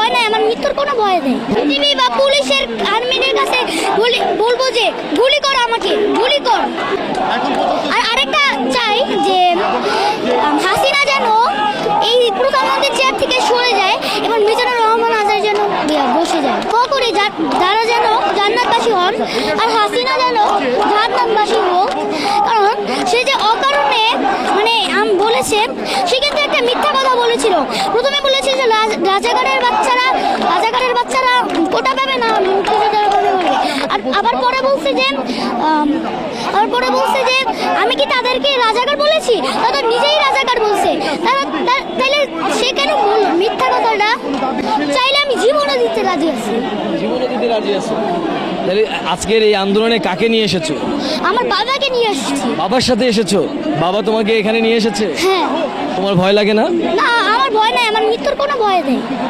ভয় নাই, আমার মৃত্যুর কোনো ভয় নেই। টিভি বা পুলিশের আর্মিদের কাছে বলবো যে গুলি কর, আমাকে গুলি কর। আর আরেকটা চাই যে হাসিনা যেন এই প্রধানমন্ত্রীর চেয়ার থেকে সরে যায় এবং মিজানুর রহমান আজাদ যেন বসে যায়। করে যারা যেন জান্নাতবাসী হন আর হাসিনা যেন জাহান্নামবাসী হোক। কারণ সে যে অকারণে মানে বলেছে, সে কিন্তু একটা মিথ্যা কথা বলেছিল। প্রথমে বলেছে যে রাজাকারের বাচ্চারা কোটা পাবে না, মুক্তিযোদ্ধারা পাবে বলে। আর আবার পরে বলছে যে আমি কি তাদেরকে রাজাকার বলেছি? তারা নিজেই রাজাকার বলছে। তাহলে সে কেন বলল মিথ্যা কথাটা? চাইলে আমি জীবনও দিতে রাজি আছি। তাহলে আজকের এই আন্দোলনে কাকে নিয়ে এসেছো? আমার বাবাকে নিয়ে এসেছি। বাবার সাথে এসেছো? বাবা তোমাকে এখানে নিয়ে এসেছে? হ্যাঁ। তোমার ভয় লাগে না? না, আমার ভয় নাই, আমার মৃত্যুর কোনো ভয় নেই।